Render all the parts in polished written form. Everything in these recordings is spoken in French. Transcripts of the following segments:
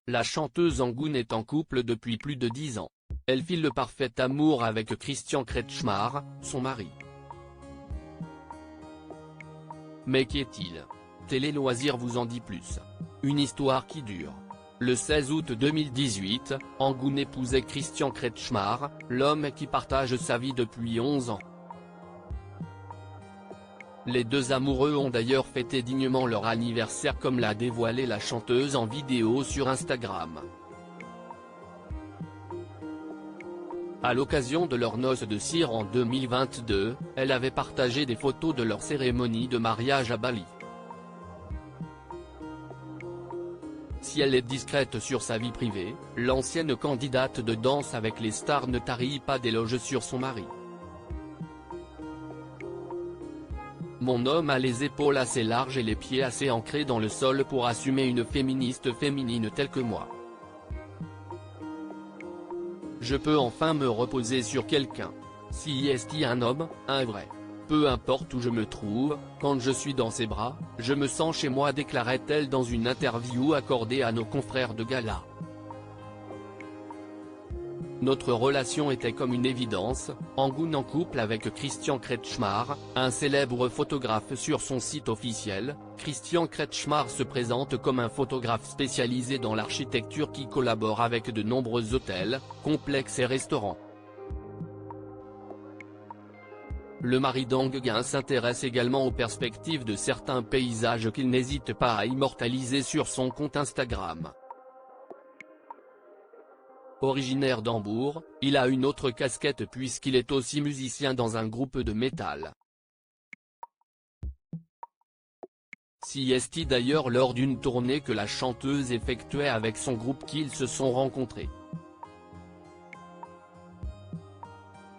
La chanteuse Angoune est en couple depuis plus de 10 ans. Elle file le parfait amour avec Christian Kretschmar, son mari. Mais qui est-il? Télé Loisirs vous en dit plus. Une histoire qui dure. Le 16 août 2018, Angoune épousait Christian Kretschmar, l'homme qui partage sa vie depuis 11 ans. Les deux amoureux ont d'ailleurs fêté dignement leur anniversaire comme l'a dévoilé la chanteuse en vidéo sur Instagram. À l'occasion de leurs noces de cire en 2022, elle avait partagé des photos de leur cérémonie de mariage à Bali. Si elle est discrète sur sa vie privée, l'ancienne candidate de Danse avec les stars ne tarit pas d'éloges sur son mari. Mon homme a les épaules assez larges et les pieds assez ancrés dans le sol pour assumer une féministe féminine telle que moi. Je peux enfin me reposer sur quelqu'un. Si est un homme, un vrai. Peu importe où je me trouve, quand je suis dans ses bras, je me sens chez moi, déclarait-elle dans une interview accordée à nos confrères de Gala. Notre relation était comme une évidence, Angoune en couple avec Christian Kretschmar, un célèbre photographe. Sur son site officiel, Christian Kretschmar se présente comme un photographe spécialisé dans l'architecture qui collabore avec de nombreux hôtels, complexes et restaurants. Le mari d'Angoune s'intéresse également aux perspectives de certains paysages qu'il n'hésite pas à immortaliser sur son compte Instagram. Originaire d'Hambourg, il a une autre casquette puisqu'il est aussi musicien dans un groupe de métal. C'est d'ailleurs lors d'une tournée que la chanteuse effectuait avec son groupe qu'ils se sont rencontrés.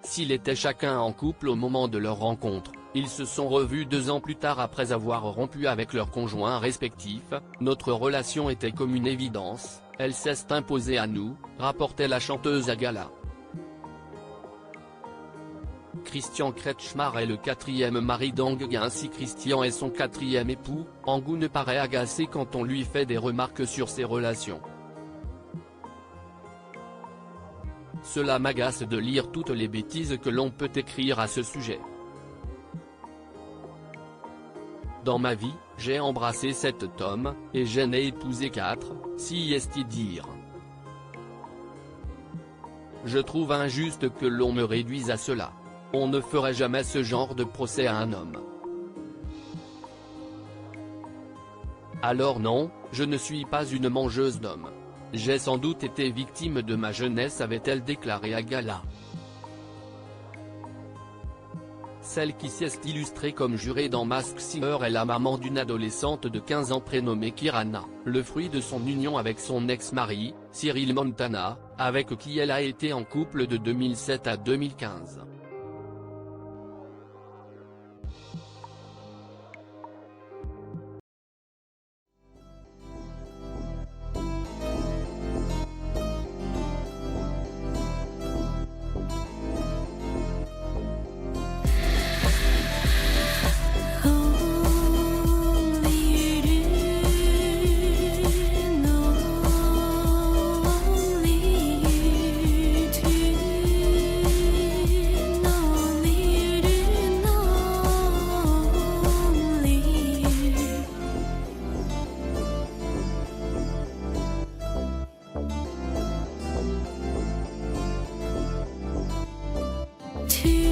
S'ils étaient chacun en couple au moment de leur rencontre, ils se sont revus 2 ans plus tard après avoir rompu avec leurs conjoints respectifs. Notre relation était comme une évidence, elle s'est imposée à nous, rapportait la chanteuse à Gala. Christian Kretschmar est le 4e mari d'Angoune. Si Christian est son 4e époux, Angoune paraît agacé quand on lui fait des remarques sur ses relations. Cela m'agace de lire toutes les bêtises que l'on peut écrire à ce sujet. Dans ma vie, j'ai embrassé 7 hommes, et j'en ai épousé 4, si est dire. Je trouve injuste que l'on me réduise à cela. On ne ferait jamais ce genre de procès à un homme. Alors non, je ne suis pas une mangeuse d'hommes. J'ai sans doute été victime de ma jeunesse, avait-elle déclaré à Gala. Celle qui s'est illustrée comme jurée dans Masked Singer est la maman d'une adolescente de 15 ans prénommée Kirana, le fruit de son union avec son ex-mari, Cyril Montana, avec qui elle a été en couple de 2007 à 2015. To